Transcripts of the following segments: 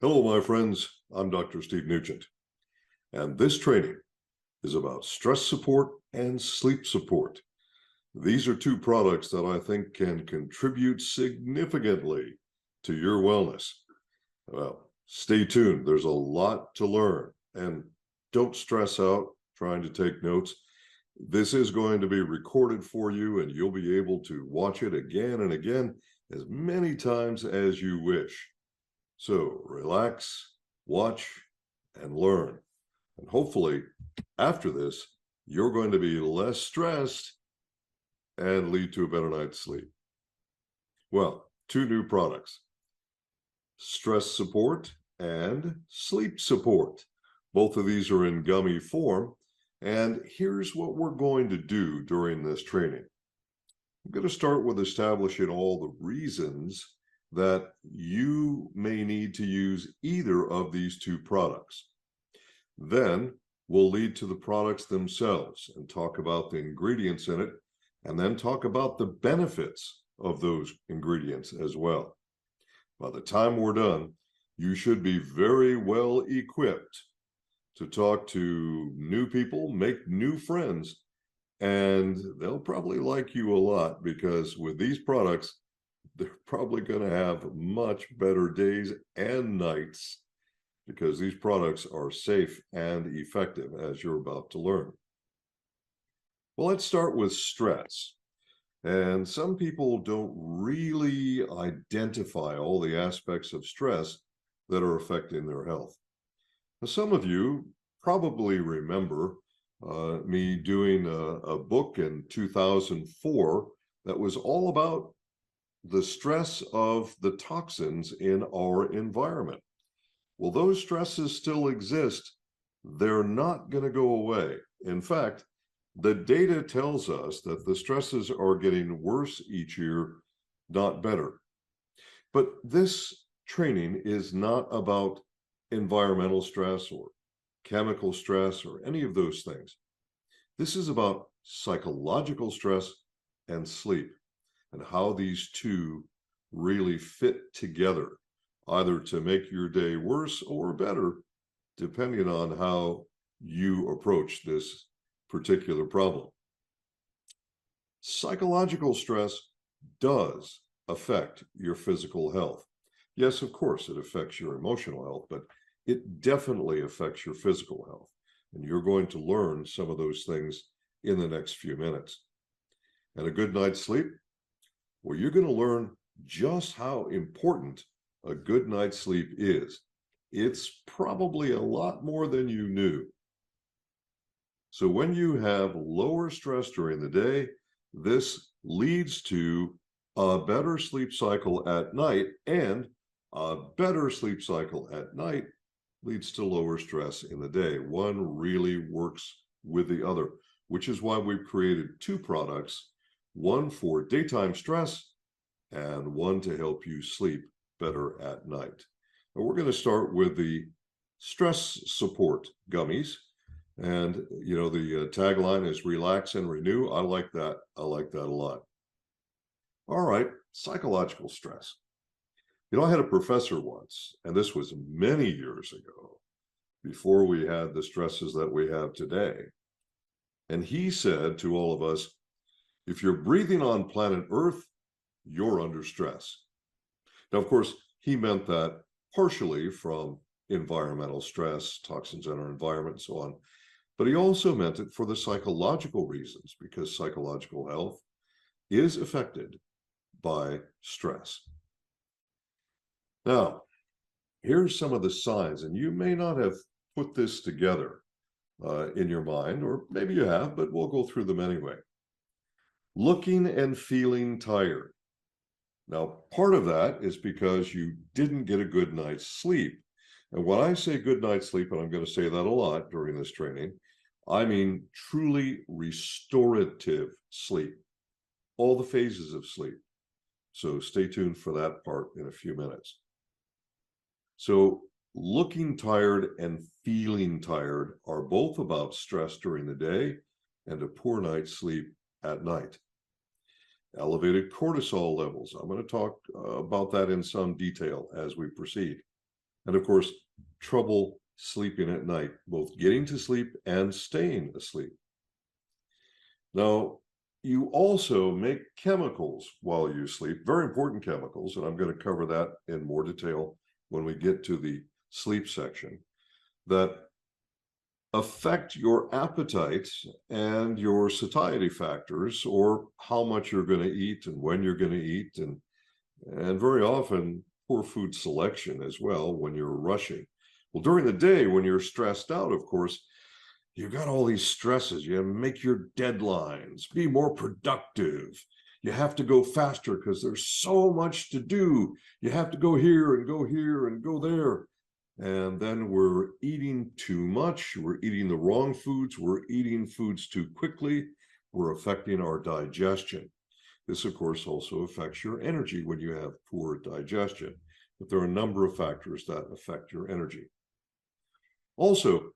Hello, my friends. I'm Dr. Steve Nugent, and this training is about stress support and sleep support. These are two products that I think can contribute significantly to your wellness. Well, stay tuned. There's a lot to learn, and don't stress out trying to take notes. This is going to be recorded for you, and you'll be able to watch it again and again as many times as you wish. So relax, watch, and learn. And hopefully, after this, you're going to be less stressed and lead to a better night's sleep. Well, two new products, stress support and sleep support. Both of these are in gummy form. And here's what we're going to do during this training. I'm going to start with establishing all the reasons that you may need to use either of these two products. Then we'll lead to the products themselves and talk about the ingredients in it, and then talk about the benefits of those ingredients as well. By the time we're done, you should be very well equipped to talk to new people, make new friends, and they'll probably like you a lot because with these products, they're probably going to have much better days and nights because these products are safe and effective, as you're about to learn. Well, let's start with stress. And some people don't really identify all the aspects of stress that are affecting their health. Now, some of you probably remember me doing a book in 2004 that was all about the stress of the toxins in our environment. Well, those stresses still exist. They're not going to go away. In fact, the data tells us that the stresses are getting worse each year, not better. But this training is not about environmental stress or chemical stress or any of those things. This is about psychological stress and sleep, and how these two really fit together, either to make your day worse or better, depending on how you approach this particular problem. Psychological stress does affect your physical health. Yes, of course, it affects your emotional health, but it definitely affects your physical health. And you're going to learn some of those things in the next few minutes. And a good night's sleep? Well, you're going to learn just how important a good night's sleep is. It's probably a lot more than you knew. So when you have lower stress during the day, this leads to a better sleep cycle at night, and a better sleep cycle at night leads to lower stress in the day. One really works with the other, which is why we've created two products, one for daytime stress and one to help you sleep better at night. And we're going to start with the stress support gummies. And, you know, the tagline is relax and renew. I like that. I like that a lot. All right, psychological stress. You know, I had a professor once, and this was many years ago, before we had the stresses that we have today. And he said to all of us, if you're breathing on planet Earth, you're under stress. Now, of course, he meant that partially from environmental stress, toxins in our environment, and so on. But he also meant it for the psychological reasons, because psychological health is affected by stress. Now, here's some of the signs, and you may not have put this together in your mind, or maybe you have, but we'll go through them anyway. Looking and feeling tired. Now, part of that is because you didn't get a good night's sleep. And when I say good night's sleep, and I'm going to say that a lot during this training, I mean truly restorative sleep, all the phases of sleep. So stay tuned for that part in a few minutes. So looking tired and feeling tired are both about stress during the day and a poor night's sleep at night. Elevated cortisol levels. I'm going to talk about that in some detail as we proceed. And of course, trouble sleeping at night, both getting to sleep and staying asleep. Now, you also make chemicals while you sleep, very important chemicals, and I'm going to cover that in more detail when we get to the sleep section, that affect your appetite and your satiety factors, or how much you're going to eat and when you're going to eat, and very often poor food selection as well when you're rushing. Well, during the day when you're stressed out, of course, you've got all these stresses. You have to make your deadlines, be more productive. You have to go faster because there's so much to do. You have to go here and go here and go there. And then we're eating too much. We're eating the wrong foods. We're eating foods too quickly. We're affecting our digestion. This, of course, also affects your energy when you have poor digestion. But there are a number of factors that affect your energy. Also,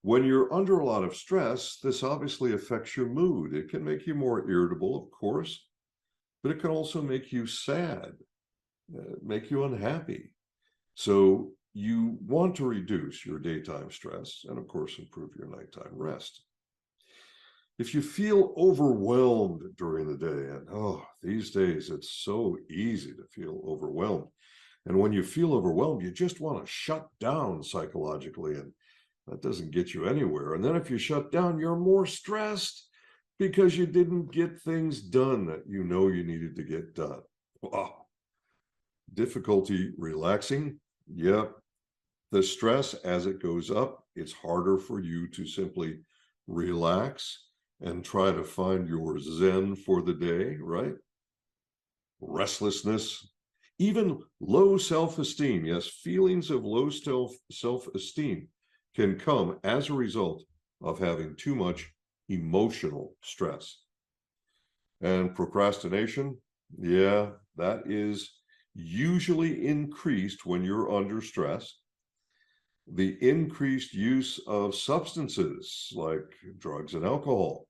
when you're under a lot of stress, this obviously affects your mood. It can make you more irritable, of course, but it can also make you sad, make you unhappy. So you want to reduce your daytime stress and, of course, improve your nighttime rest. If you feel overwhelmed during the day, and these days it's so easy to feel overwhelmed. And when you feel overwhelmed, you just want to shut down psychologically, and that doesn't get you anywhere. And then if you shut down, you're more stressed because you didn't get things done that you know you needed to get done. Wow. Difficulty relaxing. Yep. The stress, as it goes up, it's harder for you to simply relax and try to find your zen for the day, right? Restlessness, even low self-esteem. Yes, feelings of low self-esteem can come as a result of having too much emotional stress. And procrastination, yeah, that is usually increased when you're under stress. The increased use of substances like drugs and alcohol.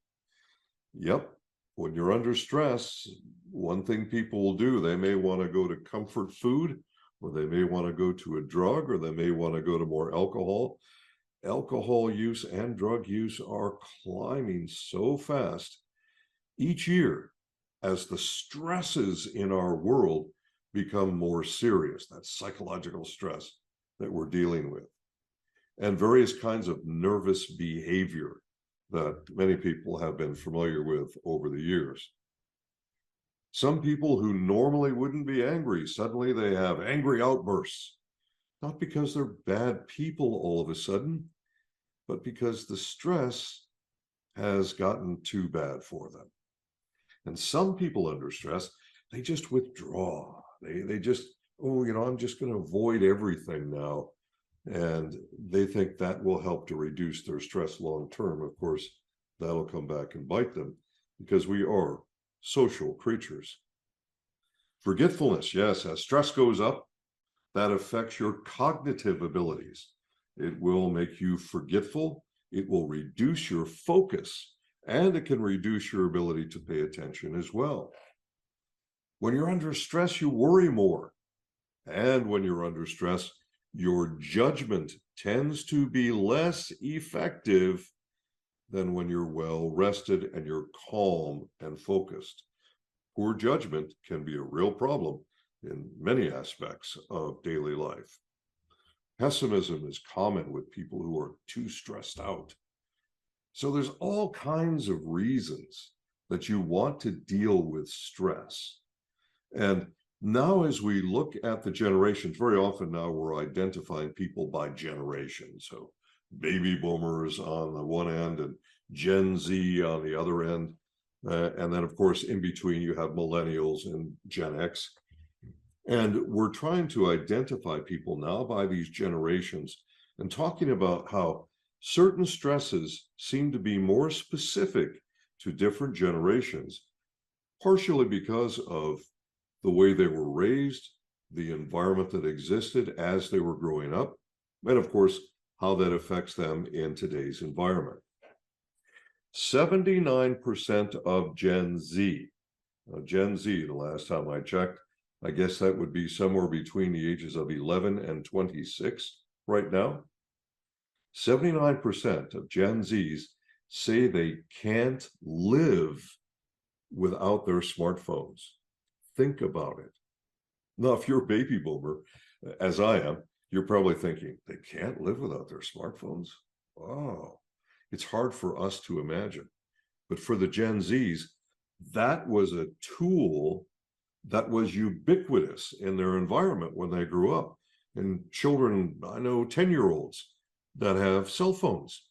Yep, when you're under stress, one thing people will do, they may want to go to comfort food, or they may want to go to a drug, or they may want to go to more alcohol. Alcohol use and drug use are climbing so fast each year as the stresses in our world become more serious. That psychological stress that we're dealing with, and various kinds of nervous behavior that many people have been familiar with over the years. Some people who normally wouldn't be angry, suddenly they have angry outbursts, not because they're bad people all of a sudden, but because the stress has gotten too bad for them. And some people under stress, they just withdraw. They just, I'm just going to avoid everything now. And they think that will help to reduce their stress long term. Of course, that'll come back and bite them because we are social creatures. Forgetfulness, yes, as stress goes up, that affects your cognitive abilities. It will make you forgetful. It will reduce your focus, and it can reduce your ability to pay attention as well. When you're under stress, you worry more. And when you're under stress, your judgment tends to be less effective than when you're well rested and you're calm and focused. Poor judgment can be a real problem in many aspects of daily life. Pessimism is common with people who are too stressed out. So there's all kinds of reasons that you want to deal with stress. And now, as we look at the generations, very often now we're identifying people by generation. So baby boomers on the one end and Gen Z on the other end. And then, of course, in between, you have millennials and Gen X. And we're trying to identify people now by these generations and talking about how certain stresses seem to be more specific to different generations, partially because of the way they were raised, the environment that existed as they were growing up, and of course, how that affects them in today's environment. 79% of Gen Z, the last time I checked, I guess that would be somewhere between the ages of 11 and 26 right now. 79% of Gen Zs say they can't live without their smartphones. Think about it. Now, if you're a baby boomer, as I am, you're probably thinking, they can't live without their smartphones? Oh, it's hard for us to imagine. But for the Gen Zs, that was a tool that was ubiquitous in their environment when they grew up. And children, I know 10-year-olds that have cell phones.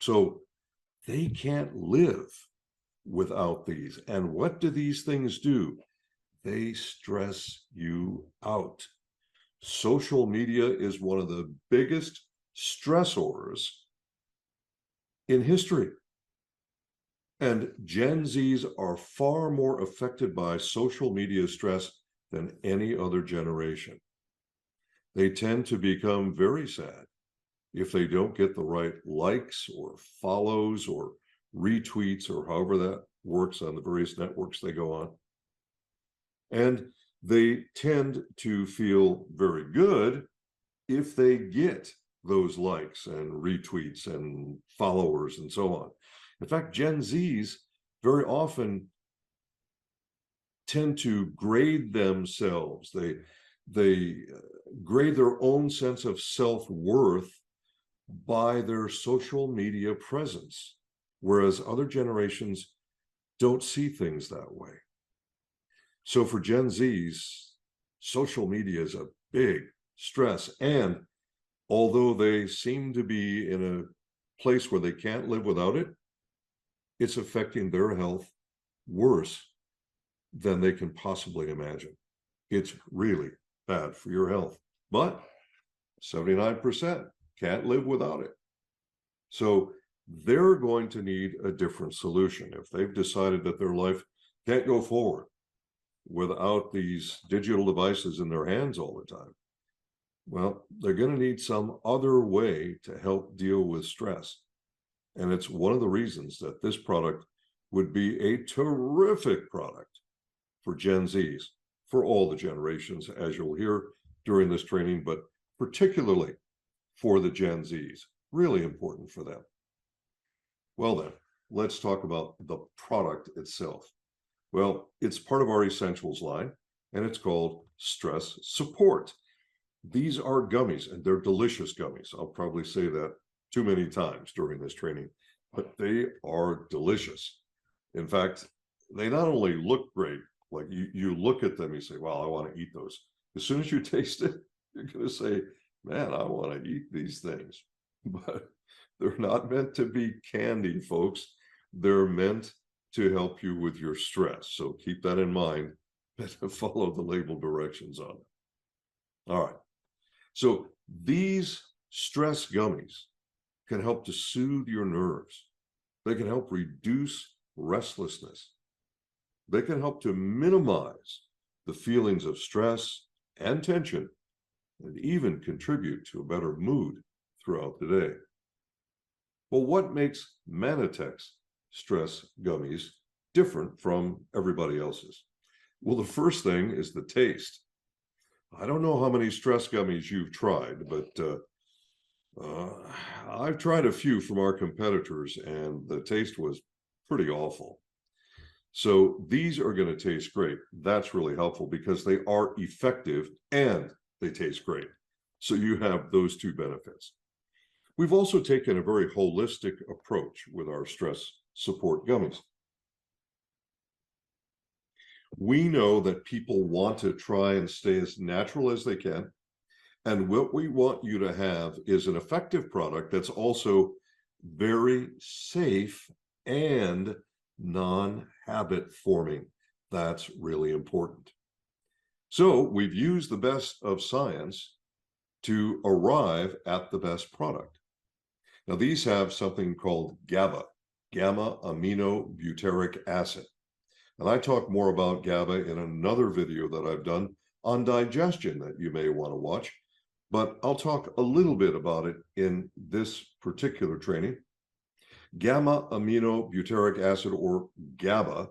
So they can't live without these. And what do these things do? They stress you out. Social media is one of the biggest stressors in history. And Gen Zs are far more affected by social media stress than any other generation. They tend to become very sad if they don't get the right likes or follows or retweets or however that works on the various networks they go on. And they tend to feel very good if they get those likes and retweets and followers and so on. In fact, Gen Zs very often tend to grade themselves. They grade their own sense of self-worth by their social media presence, whereas other generations don't see things that way. So for Gen Zs, social media is a big stress. And although they seem to be in a place where they can't live without it, it's affecting their health worse than they can possibly imagine. It's really bad for your health. But 79% can't live without it. So they're going to need a different solution. If they've decided that their life can't go forward without these digital devices in their hands all the time, well, they're going to need some other way to help deal with stress. And it's one of the reasons that this product would be a terrific product for Gen Zs, for all the generations, as you'll hear during this training, but particularly for the Gen Zs, really important for them. Well then, let's talk about the product itself. Well, it's part of our essentials line, and it's called Stress Support. These are gummies, and they're delicious gummies. I'll probably say that too many times during this training, but they are delicious. In fact, they not only look great, like you look at them, you say, wow, I want to eat those. As soon as you taste it, you're going to say, man, I want to eat these things. But they're not meant to be candy, folks. They're meant to help you with your stress. So keep that in mind and follow the label directions on it. All right. So these stress gummies can help to soothe your nerves. They can help reduce restlessness. They can help to minimize the feelings of stress and tension, and even contribute to a better mood throughout the day. Well, what makes Mannatech's stress gummies different from everybody else's? Well, the first thing is the taste. I don't know how many stress gummies you've tried, but I've tried a few from our competitors, and the taste was pretty awful. So these are going to taste great. That's really helpful because they are effective and they taste great. So you have those two benefits. We've also taken a very holistic approach with our stress support gummies. We know that people want to try and stay as natural as they can. And what we want you to have is an effective product that's also very safe and non-habit forming. That's really important. So we've used the best of science to arrive at the best product. Now, these have something called GABA, gamma aminobutyric acid. And I talk more about GABA in another video that I've done on digestion that you may want to watch, but I'll talk a little bit about it in this particular training. Gamma aminobutyric acid, or GABA,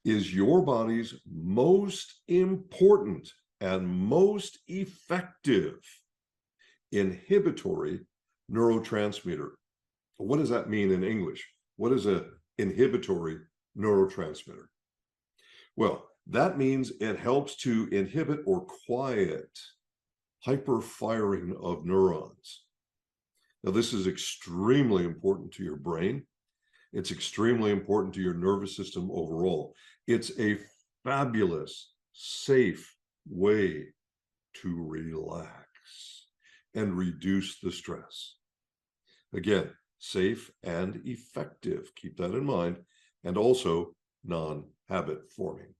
is your body's most important and most effective inhibitory neurotransmitter. What does that mean in English? What is an inhibitory neurotransmitter? Well, that means it helps to inhibit or quiet hyperfiring of neurons. Now, this is extremely important to your brain. It's extremely important to your nervous system overall. It's a fabulous, safe way to relax and reduce the stress. Again, safe and effective. Keep that in mind. And also non-habit forming.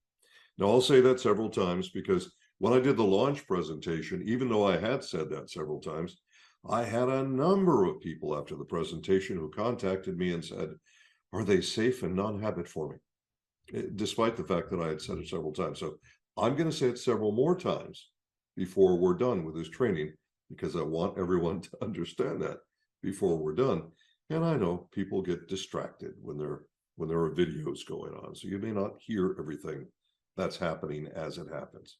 Now, I'll say that several times because when I did the launch presentation, even though I had said that several times, I had a number of people after the presentation who contacted me and said, are they safe and non-habit forming? Despite the fact that I had said it several times. So I'm going to say it several more times before we're done with this training, because I want everyone to understand that before we're done. And I know people get distracted when there are videos going on, so you may not hear everything that's happening as it happens.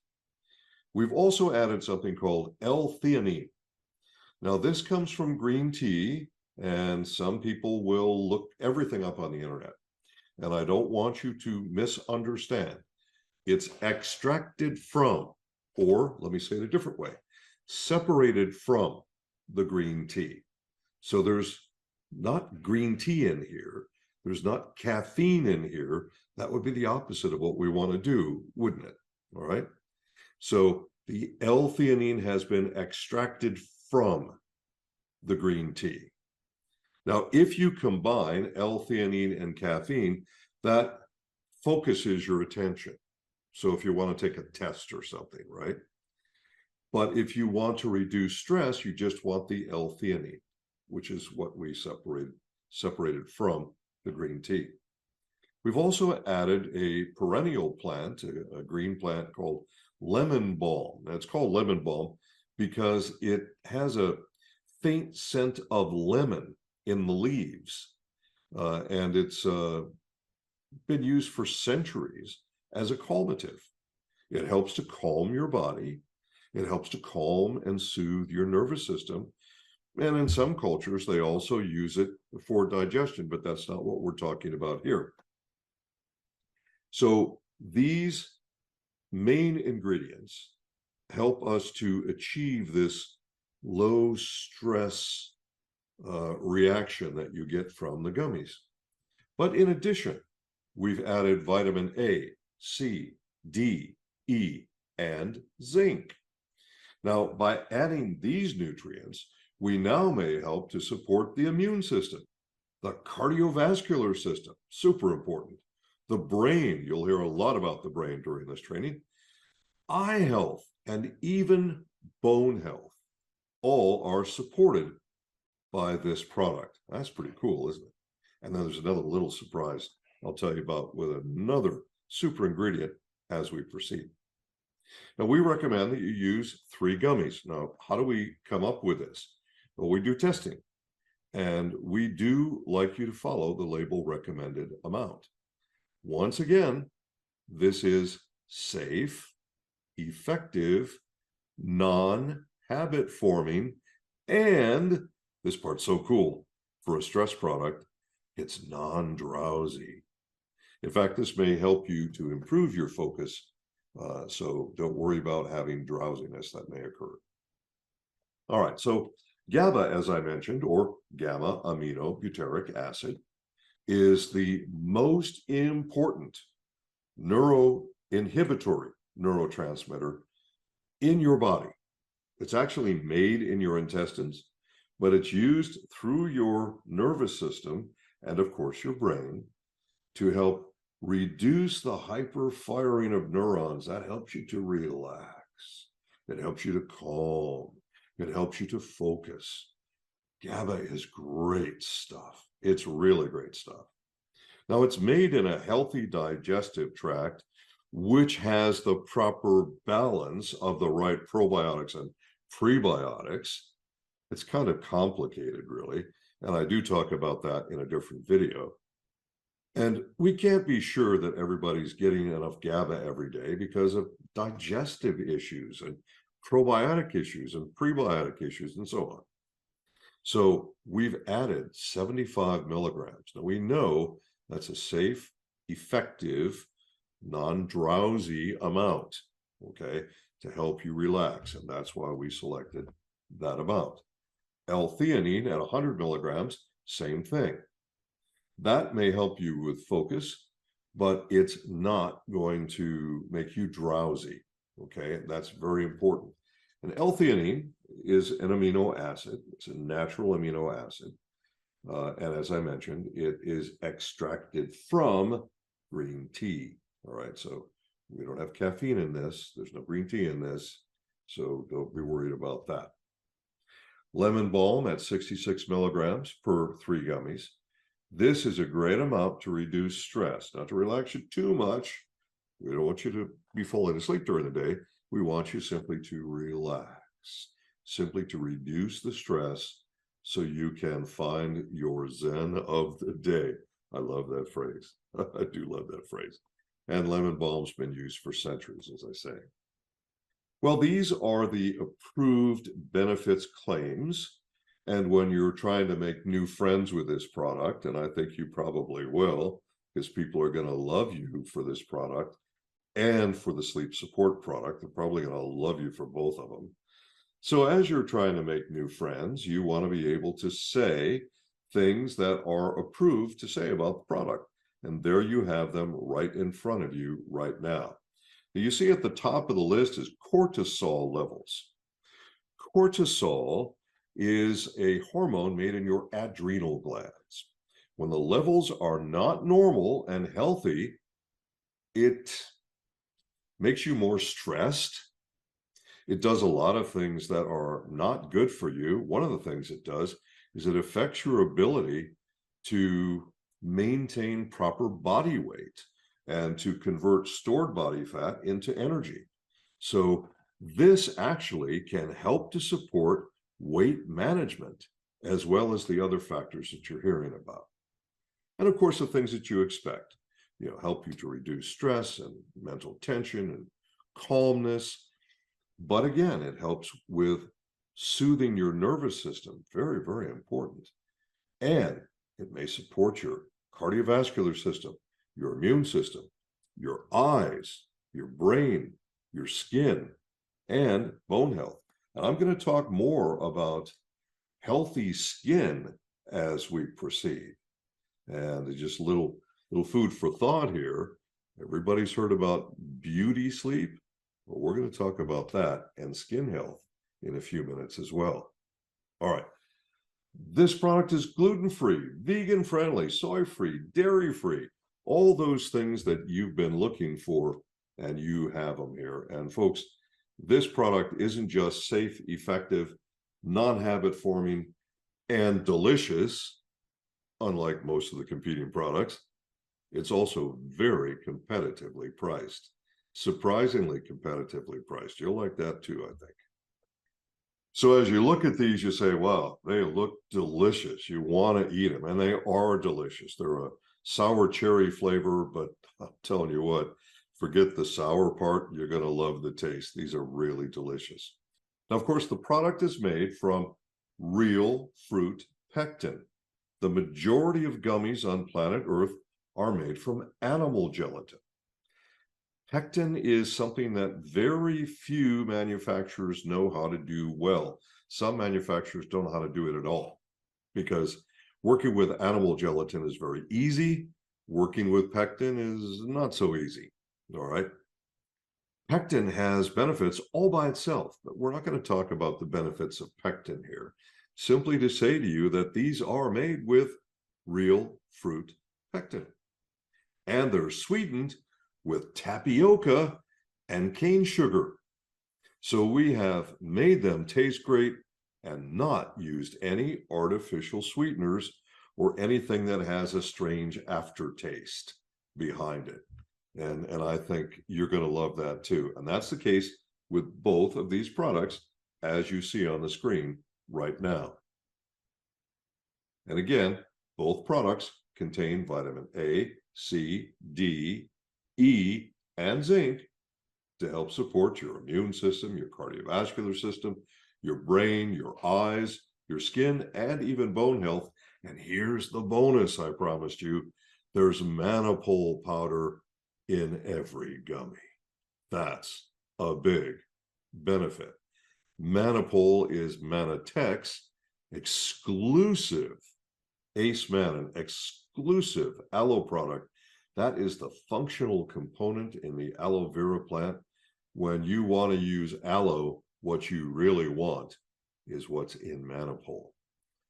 We've also added something called L-theanine. Now, this comes from green tea, and some people will look everything up on the internet. And I don't want you to misunderstand. It's extracted from, or let me say it a different way, separated from the green tea. So there's not green tea in here. There's not caffeine in here. That would be the opposite of what we want to do, wouldn't it? All right. So the L-theanine has been extracted from the green tea. Now, if you combine L-theanine and caffeine, that focuses your attention. So if you want to take a test or something, right? But if you want to reduce stress, you just want the L-theanine, which is what we separated from the green tea. We've also added a perennial plant, a green plant called lemon balm. Now, it's called lemon balm because it has a faint scent of lemon in the leaves, and it's been used for centuries as a calmative. It helps to calm your body. It helps to calm and soothe your nervous system. And in some cultures, they also use it for digestion, but that's not what we're talking about here. So these main ingredients help us to achieve this low stress reaction that you get from the gummies. But in addition, we've added vitamin A, C, D, E, and zinc. Now, by adding these nutrients, we now may help to support the immune system, the cardiovascular system, super important, the brain, you'll hear a lot about the brain during this training, eye health, and even bone health, all are supported by this product. That's pretty cool, isn't it? And then there's another little surprise I'll tell you about with another super ingredient as we proceed. Now, we recommend that you use 3 gummies. Now, how do we come up with this? Well, we do testing, and we do like you to follow the label recommended amount. Once again, this is safe, effective, non-habit forming, and this part's so cool, for a stress product, it's non-drowsy. In fact, this may help you to improve your focus, so don't worry about having drowsiness that may occur. All right, so GABA, as I mentioned, or gamma aminobutyric acid, is the most important inhibitory neurotransmitter in your body. It's actually made in your intestines, but it's used through your nervous system and, of course, your brain to help reduce the hyperfiring of neurons. That helps you to relax. It helps you to calm. It helps you to focus. GABA is great stuff. It's really great stuff. Now, it's made in a healthy digestive tract, which has the proper balance of the right probiotics and prebiotics. It's kind of complicated, really, and I do talk about that in a different video. And we can't be sure that everybody's getting enough GABA every day because of digestive issues and probiotic issues and prebiotic issues and so on. So we've added 75 milligrams. Now we know that's a safe, effective, non-drowsy amount, okay, to help you relax. And that's why we selected that amount. L-theanine at 100 milligrams, same thing. That may help you with focus, but it's not going to make you drowsy, okay? That's very important. And L-theanine is an amino acid. It's a natural amino acid. And as I mentioned, it is extracted from green tea. All right, so we don't have caffeine in this. There's no green tea in this, so don't be worried about that. Lemon balm at 66 milligrams per 3 gummies. This is a great amount to reduce stress, not to relax you too much. We don't want you to be falling asleep during the day. We want you simply to relax, simply to reduce the stress so you can find your zen of the day. I love that phrase. I do love that phrase. And lemon balm's been used for centuries, as I say. Well, these are the approved benefits claims. And when you're trying to make new friends with this product, and I think you probably will, because people are going to love you for this product and for the sleep support product, they're probably going to love you for both of them. So as you're trying to make new friends, you want to be able to say things that are approved to say about the product. And there you have them right in front of you right now. You see at the top of the list is cortisol levels. Cortisol is a hormone made in your adrenal glands. When the levels are not normal and healthy, it makes you more stressed. It does a lot of things that are not good for you. One of the things it does is it affects your ability to maintain proper body weight and to convert stored body fat into energy. So this actually can help to support weight management as well as the other factors that you're hearing about. And of course, the things that you expect, help you to reduce stress and mental tension and calmness. But again, it helps with soothing your nervous system. Very, very important. And it may support your cardiovascular system, your immune system, your eyes, your brain, your skin, and bone health. And I'm going to talk more about healthy skin as we proceed. And just a little food for thought here. Everybody's heard about beauty sleep. Well, we're going to talk about that and skin health in a few minutes as well. All right. This product is gluten-free, vegan-friendly, soy-free, dairy-free, all those things that you've been looking for, and you have them here. And folks, this product isn't just safe, effective, non-habit forming, and delicious, unlike most of the competing products. It's also very competitively priced, surprisingly competitively priced. You'll like that too, I think. So as you look at these, you say, wow, they look delicious. You want to eat them, and they are delicious. They're a sour cherry flavor, but I'm telling you what, forget the sour part. You're going to love the taste. These are really delicious. Now, of course, the product is made from real fruit pectin. The majority of gummies on planet Earth are made from animal gelatin. Pectin is something that very few manufacturers know how to do well. Some manufacturers don't know how to do it at all, because working with animal gelatin is very easy. Working with pectin is not so easy. All right. Pectin has benefits all by itself, but we're not going to talk about the benefits of pectin here. Simply to say to you that these are made with real fruit pectin, and they're sweetened with tapioca and cane sugar. So we have made them taste great and not used any artificial sweeteners or anything that has a strange aftertaste behind it. And I think you're going to love that too. And that's the case with both of these products, as you see on the screen right now. And again, both products contain vitamin A, C, D, E, and zinc to help support your immune system, your cardiovascular system, your brain, your eyes, your skin, and even bone health. And here's the bonus I promised you. There's Mannatech powder in every gummy. That's a big benefit. Mannatech is Mannatech's exclusive Ace Mannan exclusive aloe product. That is the functional component in the aloe vera plant. When you want to use aloe, what you really want is what's in Mannatech.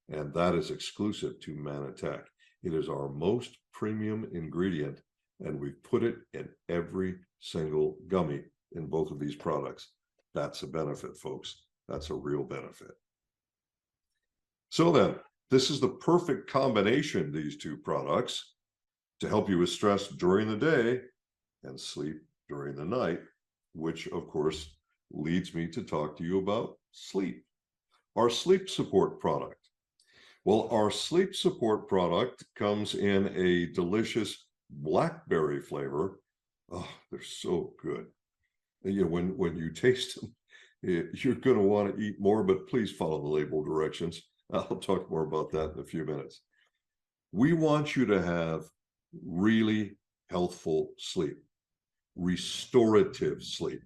And that is exclusive to Mannatech. It is our most premium ingredient, and we've put it in every single gummy in both of these products. That's a benefit, folks. That's a real benefit. So then, this is the perfect combination, these two products, to help you with stress during the day and sleep during the night, which of course leads me to talk to you about sleep, our sleep support product. Well, our sleep support product comes in a delicious blackberry flavor. Oh, they're so good. And, you know, when you taste them, you're going to want to eat more, but please follow the label directions. I'll talk more about that in a few minutes. We want you to have really healthful sleep, restorative sleep.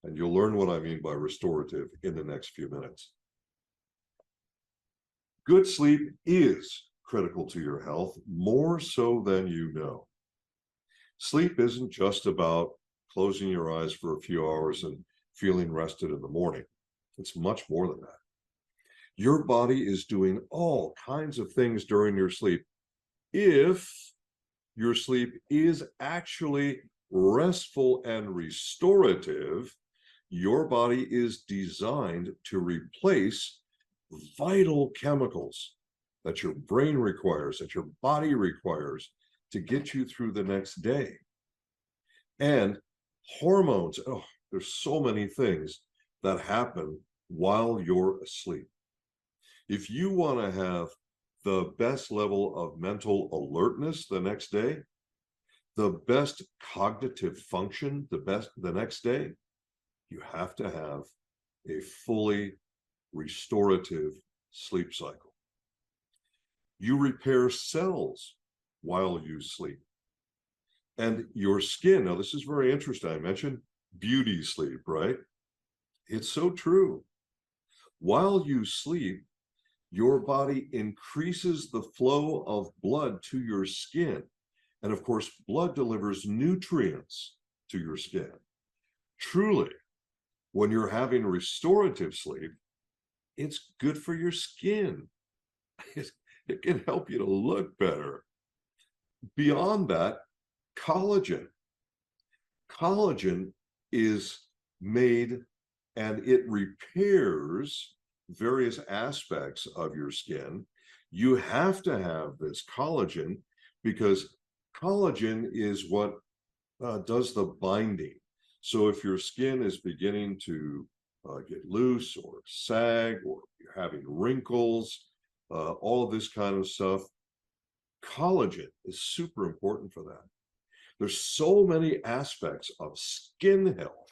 And you'll learn what I mean by restorative in the next few minutes. Good sleep is critical to your health, more so than you know. Sleep isn't just about closing your eyes for a few hours and feeling rested in the morning. It's much more than that. Your body is doing all kinds of things during your sleep. If your sleep is actually restful and restorative, your body is designed to replace vital chemicals that your brain requires, that your body requires to get you through the next day. And hormones, oh, there's so many things that happen while you're asleep. If you want to have the best level of mental alertness the next day, the best cognitive function the next day, you have to have a fully restorative sleep cycle. You repair cells while you sleep. And your skin, now this is very interesting. I mentioned beauty sleep, right? It's so true. While you sleep, your body increases the flow of blood to your skin. And of course, blood delivers nutrients to your skin. Truly, when you're having restorative sleep, it's good for your skin. It can help you to look better. Beyond that, collagen. Collagen is made and it repairs various aspects of your skin. You have to have this collagen because collagen is what does the binding. So if your skin is beginning to get loose or sag, or you're having wrinkles, all of this kind of stuff, collagen is super important for that. There's so many aspects of skin health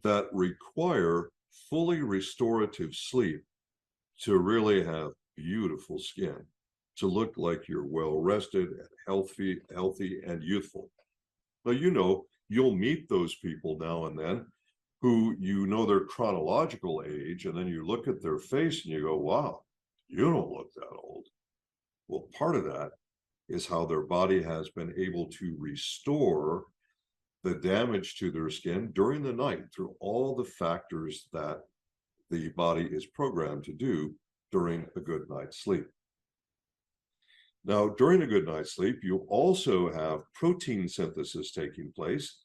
that require fully restorative sleep to really have beautiful skin, to look like you're well rested and healthy and youthful. Now, you know, you'll meet those people now and then who you know their chronological age, and then you look at their face and you go, wow, you don't look that old. Well, part of that is how their body has been able to restore the damage to their skin during the night through all the factors that the body is programmed to do during a good night's sleep. Now, during a good night's sleep, you also have protein synthesis taking place.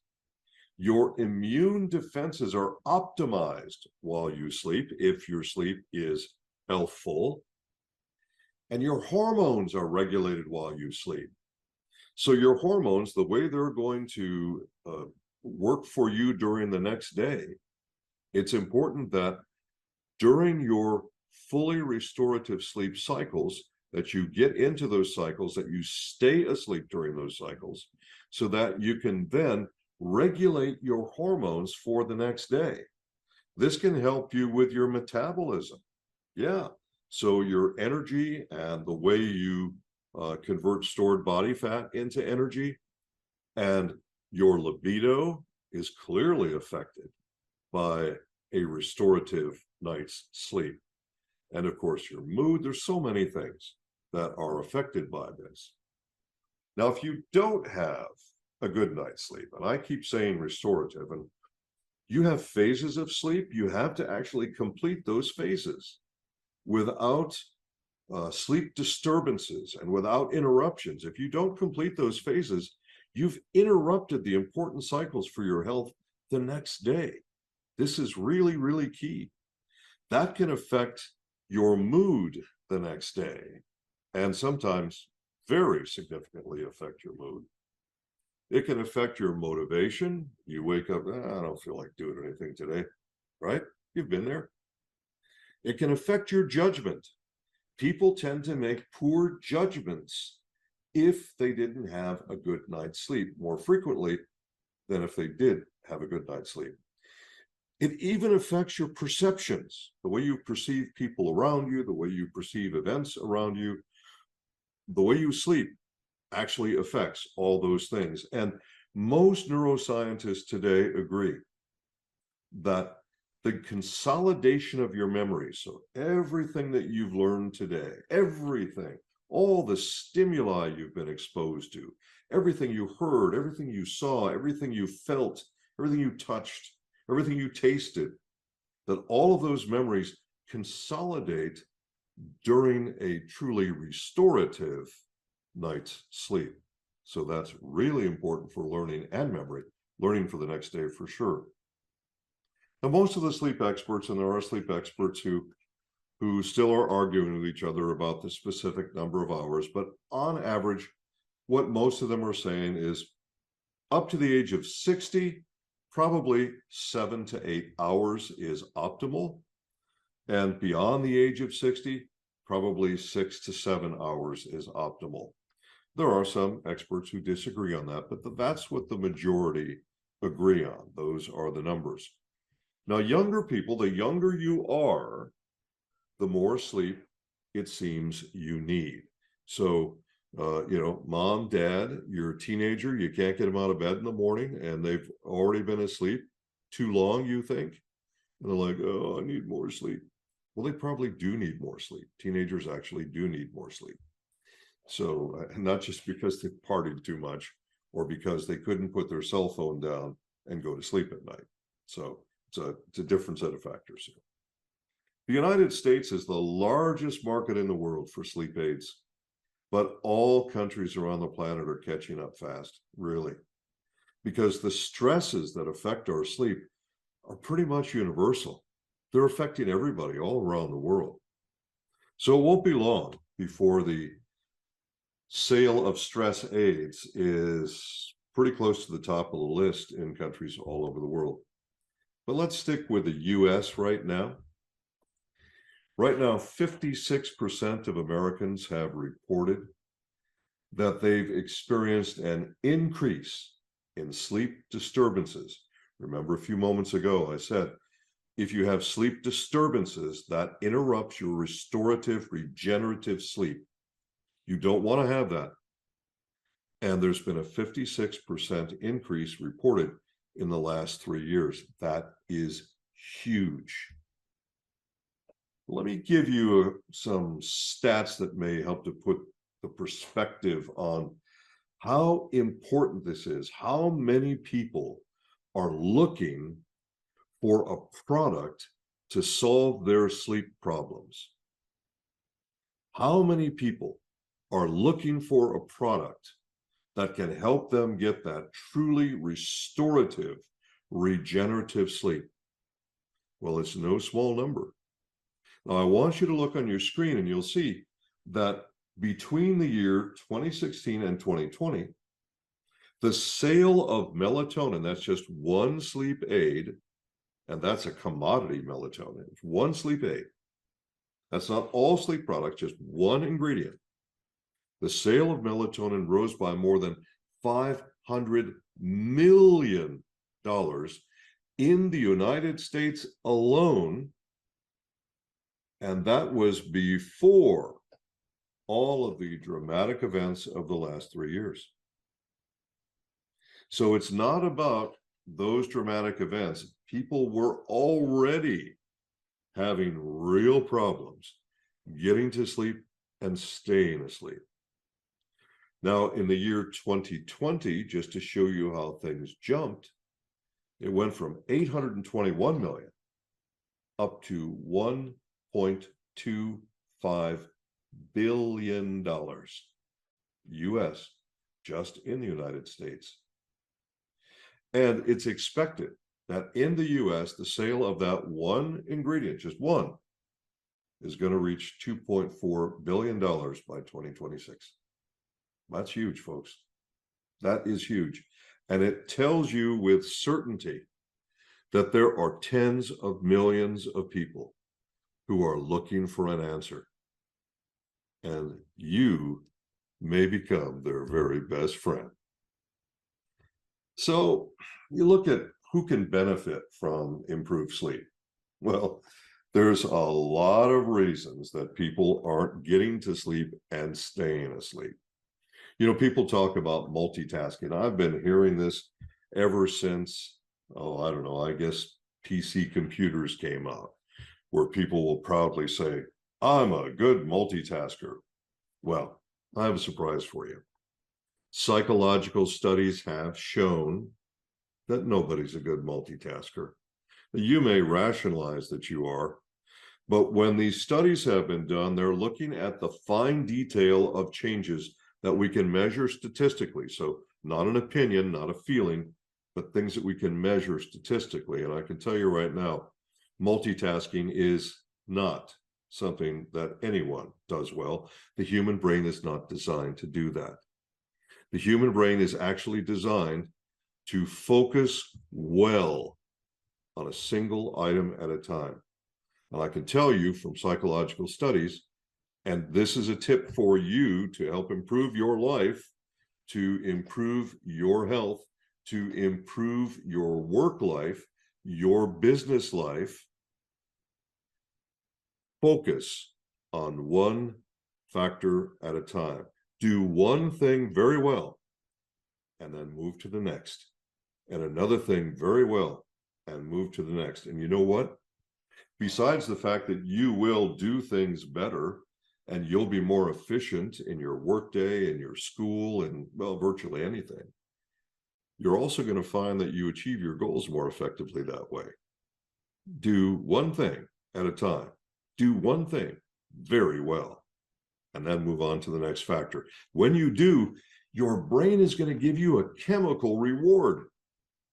Your immune defenses are optimized while you sleep, if your sleep is healthful, and your hormones are regulated while you sleep. So your hormones, the way they're going to work for you during the next day, it's important that during your fully restorative sleep cycles, that you get into those cycles, that you stay asleep during those cycles, so that you can then regulate your hormones for the next day. This can help you with your metabolism. Yeah. So your energy and the way you convert stored body fat into energy, and your libido is clearly affected by a restorative night's sleep. And of course, your mood. There's so many things that are affected by this. Now, if you don't have a good night's sleep, and I keep saying restorative, and you have phases of sleep, you have to actually complete those phases without sleep disturbances and without interruptions. If you don't complete those phases, you've interrupted the important cycles for your health the next day. This is really, really key. That can affect your mood the next day, and sometimes very significantly affect your mood. It can affect your motivation. You wake up, I don't feel like doing anything today, right? You've been there. It can affect your judgment. People tend to make poor judgments if they didn't have a good night's sleep more frequently than if they did have a good night's sleep. It even affects your perceptions, the way you perceive people around you, the way you perceive events around you. The way you sleep actually affects all those things. And most neuroscientists today agree that the consolidation of your memory, so everything that you've learned today, everything, all the stimuli you've been exposed to, everything you heard, everything you saw, everything you felt, everything you touched, everything you tasted, that all of those memories consolidate during a truly restorative night's sleep. So that's really important for learning and memory, learning for the next day for sure. Now, most of the sleep experts, and there are sleep experts who still are arguing with each other about the specific number of hours, but on average, what most of them are saying is up to the age of 60, probably 7 to 8 hours is optimal. And beyond the age of 60, probably 6 to 7 hours is optimal. There are some experts who disagree on that, but that's what the majority agree on. Those are the numbers. Now, younger people, the younger you are, the more sleep it seems you need. So, mom, dad, you're a teenager, you can't get them out of bed in the morning, and they've already been asleep too long, you think? And they're like, oh, I need more sleep. Well, they probably do need more sleep. Teenagers actually do need more sleep. So not just because they partied too much or because they couldn't put their cell phone down and go to sleep at night. So it's a different set of factors here. The United States is the largest market in the world for sleep aids, but all countries around the planet are catching up fast, really, because the stresses that affect our sleep are pretty much universal. They're affecting everybody all around the world. So it won't be long before the sale of stress aids is pretty close to the top of the list in countries all over the world. But let's stick with the US right now. Right now, 56% of Americans have reported that they've experienced an increase in sleep disturbances. Remember a few moments ago, I said, if you have sleep disturbances, that interrupts your restorative, regenerative sleep. You don't want to have that. And there's been a 56% increase reported in the last 3 years. That is huge. Let me give you some stats that may help to put the perspective on how important this is, how many people are looking for a product to solve their sleep problems. How many people are looking for a product that can help them get that truly restorative, regenerative sleep? Well, it's no small number. Now, I want you to look on your screen and you'll see that between the year 2016 and 2020, the sale of melatonin, that's just one sleep aid, and that's a commodity melatonin, it's one sleep aid, That's not all sleep products, just one ingredient. The sale of melatonin rose by more than $500 million in the United States alone. And that was before all of the dramatic events of the last 3 years. So it's not about those dramatic events. People were already having real problems getting to sleep and staying asleep. Now, in the year 2020, just to show you how things jumped, it went from 821 million up to $1.25 billion US, just in the United States. And it's expected that in the US, the sale of that one ingredient, just one, is going to reach $2.4 billion by 2026. That's huge, folks. That is huge. And it tells you with certainty that there are tens of millions of people who are looking for an answer. And you may become their very best friend. So you look at who can benefit from improved sleep. Well, there's a lot of reasons that people aren't getting to sleep and staying asleep. You know, people talk about multitasking. I've been hearing this ever since, I don't know, I guess PC computers came out, where people will proudly say, I'm a good multitasker. Well, I have a surprise for you. Psychological studies have shown that nobody's a good multitasker. You may rationalize that you are, but when these studies have been done, they're looking at the fine detail of changes that we can measure statistically. So not an opinion, not a feeling, but things that we can measure statistically. And I can tell you right now, multitasking is not something that anyone does well. The human brain is not designed to do that. The human brain is actually designed to focus well on a single item at a time. And I can tell you from psychological studies, and this is a tip for you to help improve your life, to improve your health, to improve your work life, your business life. Focus on one factor at a time. Do one thing very well, and then move to the next. And another thing very well, and move to the next. And you know what? Besides the fact that you will do things better, and you'll be more efficient in your workday, in your school, and, well, virtually anything, you're also going to find that you achieve your goals more effectively that way. Do one thing at a time. Do one thing very well, and then move on to the next factor. When you do, your brain is going to give you a chemical reward.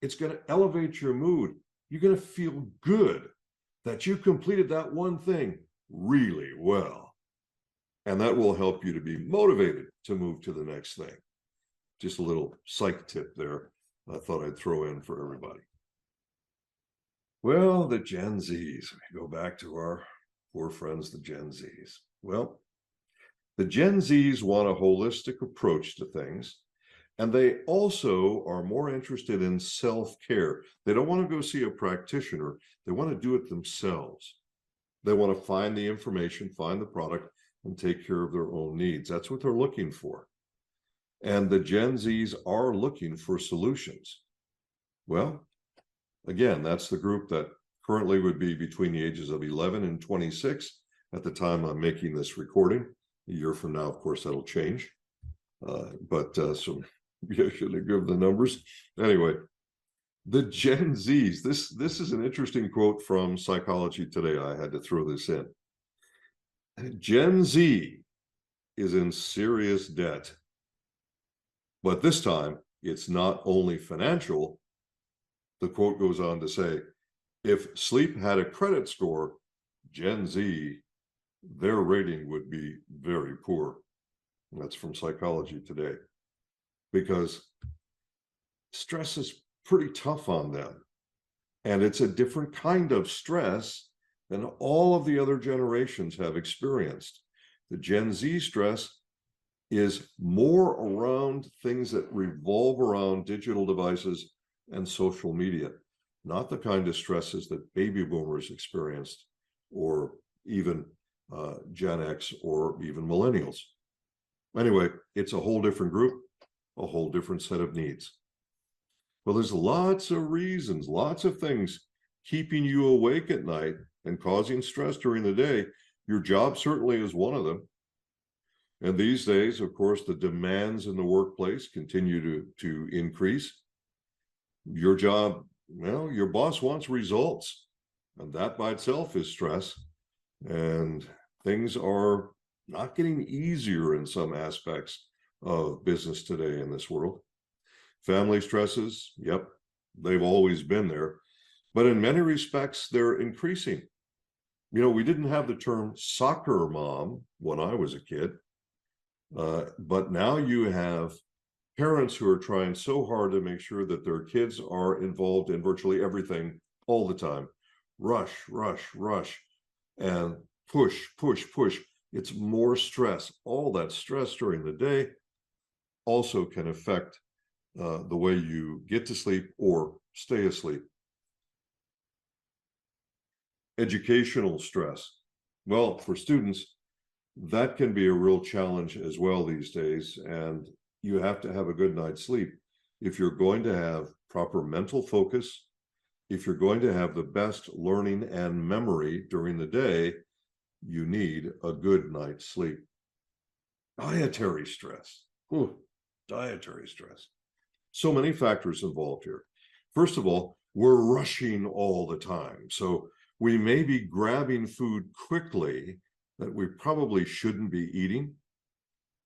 It's going to elevate your mood. You're going to feel good that you completed that one thing really well. And that will help you to be motivated to move to the next thing. Just a little psych tip there I thought I'd throw in for everybody. Well, the Gen Zs, we go back to our poor friends, the Gen Zs. Well, the Gen Zs want a holistic approach to things, and they also are more interested in self-care. They don't want to go see a practitioner. They want to do it themselves. They want to find the information, find the product, and take care of their own needs. That's what they're looking for. And the Gen Zs are looking for solutions. Well, again, that's the group that currently would be between the ages of 11 and 26 at the time I'm making this recording. A year from now, of course, that'll change. So you should give the numbers. Anyway, the Gen Zs, this is an interesting quote from Psychology Today. I had to throw this in. Gen Z is in serious debt. But this time, it's not only financial. The quote goes on to say, if sleep had a credit score, Gen Z, their rating would be very poor. And that's from Psychology Today. Because stress is pretty tough on them. And it's a different kind of stress and all of the other generations have experienced. The Gen Z stress is more around things that revolve around digital devices and social media, not the kind of stresses that baby boomers experienced, or even Gen X, or even millennials. Anyway, it's a whole different group, a whole different set of needs. Well, there's lots of reasons, lots of things keeping you awake at night and causing stress during the day. Your job certainly is one of them. And these days, of course, the demands in the workplace continue to increase. Your job, well, your boss wants results, and that by itself is stress. And things are not getting easier in some aspects of business today in this world. Family stresses, yep, they've always been there, but in many respects, they're increasing. You know, we didn't have the term soccer mom when I was a kid, but now you have parents who are trying so hard to make sure that their kids are involved in virtually everything all the time. Rush, rush, rush, and push, push, push. It's more stress. All that stress during the day also can affect the way you get to sleep or stay asleep. Educational stress. Well, for students, that can be a real challenge as well these days, and you have to have a good night's sleep if you're going to have proper mental focus, if you're going to have the best learning and memory during the day. You need a good night's sleep. Dietary stress. Ooh, dietary stress. So many factors involved here. First of all, we're rushing all the time, so we may be grabbing food quickly that we probably shouldn't be eating.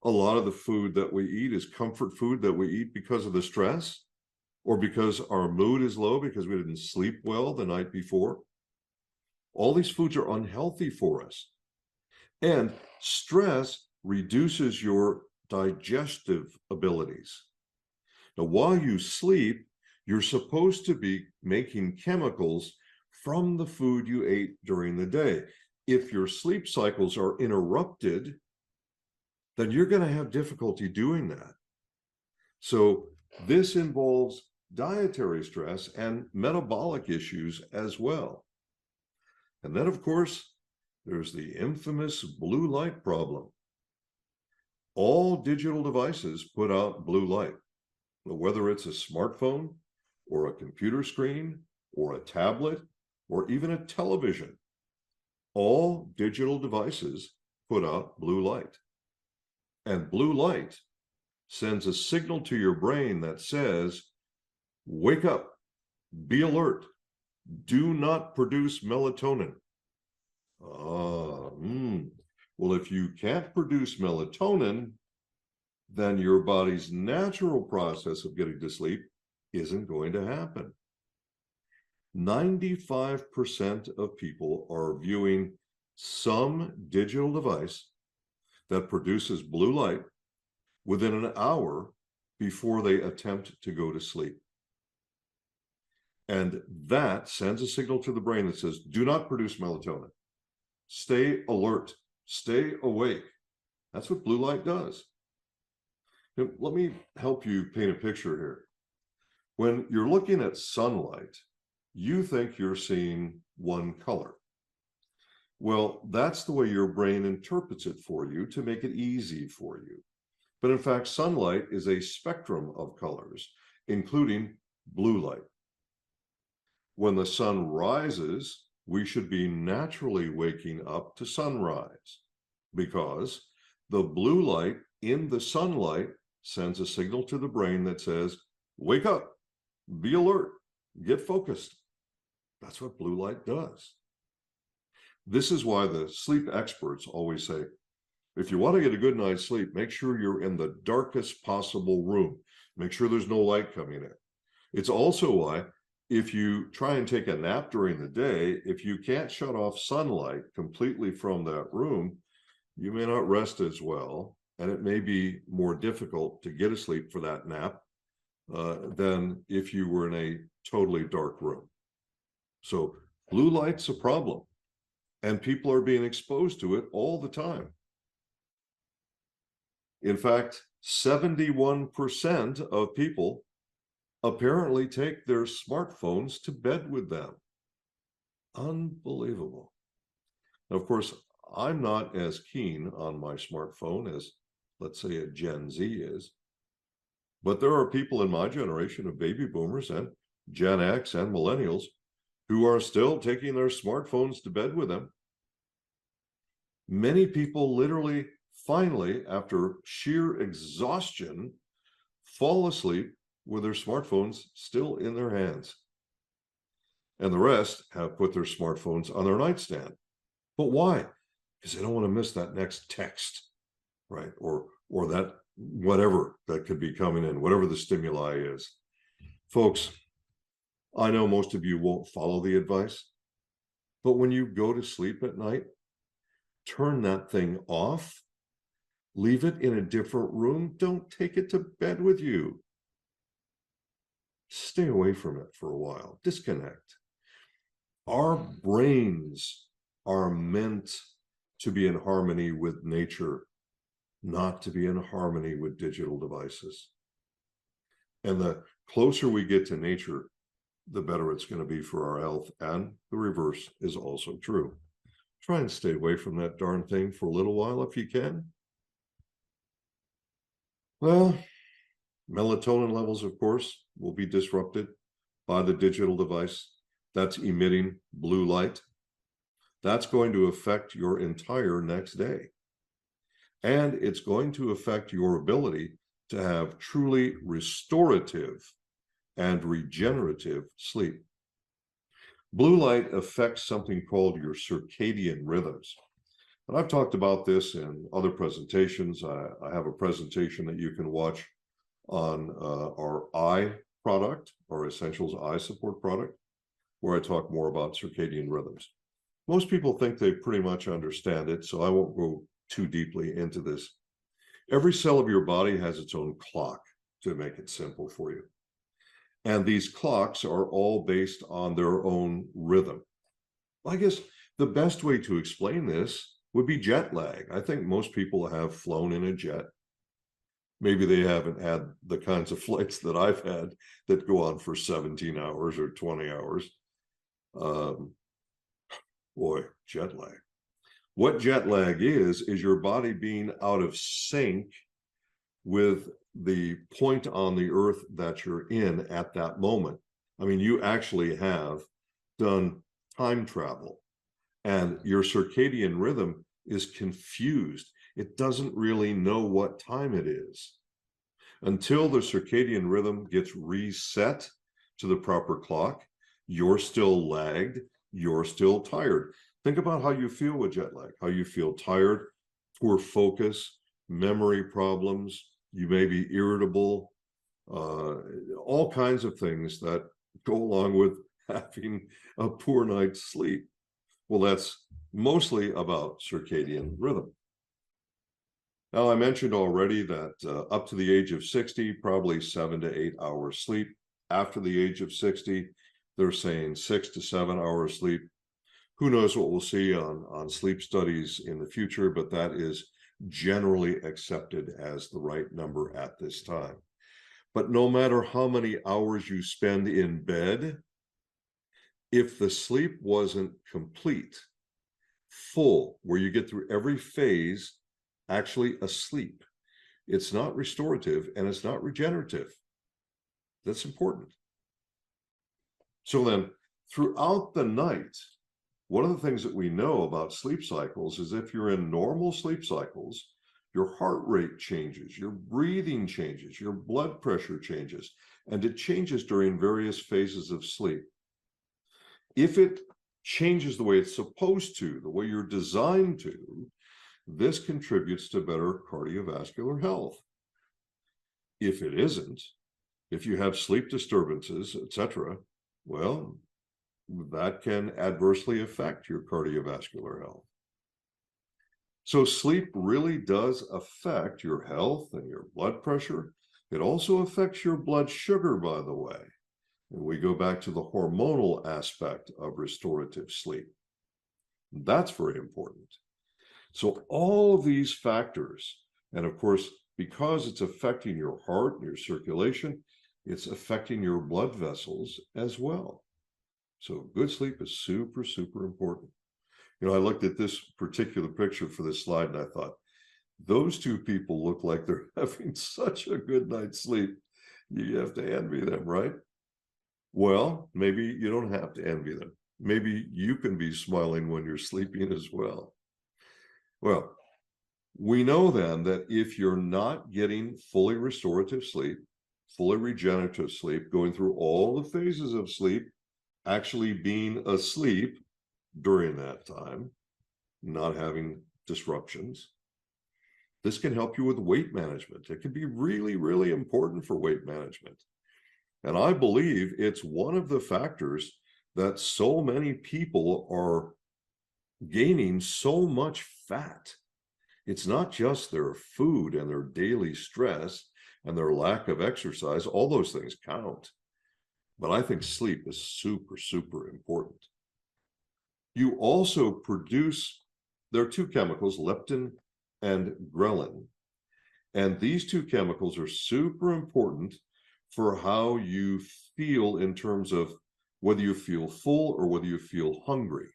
A lot of the food that we eat is comfort food that we eat because of the stress, or because our mood is low because we didn't sleep well the night before. All these foods are unhealthy for us. And stress reduces your digestive abilities. Now, while you sleep, you're supposed to be making chemicals from the food you ate during the day. If your sleep cycles are interrupted, then you're going to have difficulty doing that. So this involves dietary stress and metabolic issues as well. And then, of course, there's the infamous blue light problem. All digital devices put out blue light, whether it's a smartphone or a computer screen or a tablet or even a television. All digital devices put out blue light. And blue light sends a signal to your brain that says, wake up, be alert, do not produce melatonin. Well, if you can't produce melatonin, then your body's natural process of getting to sleep isn't going to happen. 95% of people are viewing some digital device that produces blue light within an hour before they attempt to go to sleep. And that sends a signal to the brain that says, do not produce melatonin. Stay alert, stay awake. That's what blue light does. Now, let me help you paint a picture here. When you're looking at sunlight, you think you're seeing one color. Well, that's the way your brain interprets it for you to make it easy for you. But in fact, sunlight is a spectrum of colors, including blue light. When the sun rises, we should be naturally waking up to sunrise, because the blue light in the sunlight sends a signal to the brain that says, wake up, be alert, get focused. That's what blue light does. This is why the sleep experts always say, if you want to get a good night's sleep, make sure you're in the darkest possible room. Make sure there's no light coming in. It's also why, if you try and take a nap during the day, if you can't shut off sunlight completely from that room, you may not rest as well, and it may be more difficult to get asleep for that nap than if you were in a totally dark room. So blue light's a problem. and people are being exposed to it all the time. In fact, 71% of people apparently take their smartphones to bed with them. Unbelievable. Of course, I'm not as keen on my smartphone as, let's say, a Gen Z is. But there are people in my generation of baby boomers and Gen X and millennials who are still taking their smartphones to bed with them. Many people literally, finally, after sheer exhaustion, fall asleep with their smartphones still in their hands. And the rest have put their smartphones on their nightstand. But why? Because they don't want to miss that next text, right? Or that whatever that could be coming in, whatever the stimuli is. Folks, I know most of you won't follow the advice, but when you go to sleep at night, turn that thing off, leave it in a different room. Don't take it to bed with you. Stay away from it for a while. Disconnect. Our brains are meant to be in harmony with nature, not to be in harmony with digital devices. And the closer we get to nature, the better it's going to be for our health. And the reverse is also true. Try and stay away from that darn thing for a little while if you can. Well, melatonin levels, of course, will be disrupted by the digital device that's emitting blue light. That's going to affect your entire next day. And it's going to affect your ability to have truly restorative and regenerative sleep. Blue light affects something called your circadian rhythms. And I've talked about this in other presentations. I have a presentation that you can watch on our eye product, our Essentials Eye Support product, where I talk more about circadian rhythms. Most people think they pretty much understand it, so I won't go too deeply into this. Every cell of your body has its own clock, to make it simple for you. And these clocks are all based on their own rhythm. I guess the best way to explain this would be jet lag. I think most people have flown in a jet. Maybe they haven't had the kinds of flights that I've had that go on for 17 hours or 20 hours. Boy, jet lag. What jet lag is your body being out of sync with the point on the earth that you're in at that moment. I mean, you actually have done time travel, and your circadian rhythm is confused. It doesn't really know what time it is. Until the circadian rhythm gets reset to the proper clock, you're still lagged, you're still tired. Think about how you feel with jet lag, how you feel tired, poor focus, memory problems, you may be irritable, all kinds of things that go along with having a poor night's sleep. Well, that's mostly about circadian rhythm. Now, I mentioned already that up to the age of 60, probably 7 to 8 hours sleep. After the age of 60, they're saying 6 to 7 hours sleep. Who knows what we'll see on sleep studies in the future, but that is generally accepted as the right number at this time. But no matter how many hours you spend in bed, if the sleep wasn't complete, full, where you get through every phase actually asleep, it's not restorative and it's not regenerative. That's important. So then, throughout the night, one of the things that we know about sleep cycles is if you're in normal sleep cycles, your heart rate changes, your breathing changes, your blood pressure changes, and it changes during various phases of sleep. If it changes the way it's supposed to, the way you're designed to, this contributes to better cardiovascular health. If it isn't, if you have sleep disturbances, etc., well, that can adversely affect your cardiovascular health. So sleep really does affect your health and your blood pressure. It also affects your blood sugar, by the way. And we go back to the hormonal aspect of restorative sleep. That's very important. So all of these factors, and of course, because it's affecting your heart and your circulation, it's affecting your blood vessels as well. So good sleep is super, super important. You know, I looked at this particular picture for this slide and I thought, those two people look like they're having such a good night's sleep. You have to envy them, right? Well, maybe you don't have to envy them. Maybe you can be smiling when you're sleeping as well. Well, we know then that if you're not getting fully restorative sleep, fully regenerative sleep, going through all the phases of sleep, actually being asleep during that time, not having disruptions, this can help you with weight management. It can be really, really important for weight management. And I believe it's one of the factors that so many people are gaining so much fat. It's not just their food and their daily stress and their lack of exercise. All those things count. But I think sleep is super, super important. You also produce, there are two chemicals, leptin and ghrelin. And these two chemicals are super important for how you feel in terms of whether you feel full or whether you feel hungry.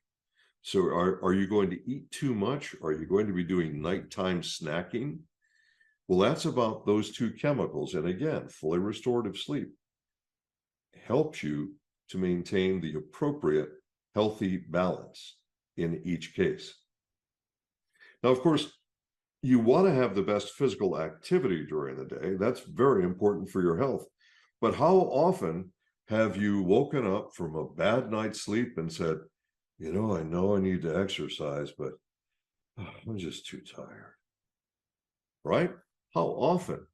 So are you going to eat too much? Are you going to be doing nighttime snacking? Well, that's about those two chemicals. And again, fully restorative sleep helps you to maintain the appropriate healthy balance in each case. Now, of course, you want to have the best physical activity during the day. That's very important for your health. But how often have you woken up from a bad night's sleep and said, you know I need to exercise, but I'm just too tired, right? How often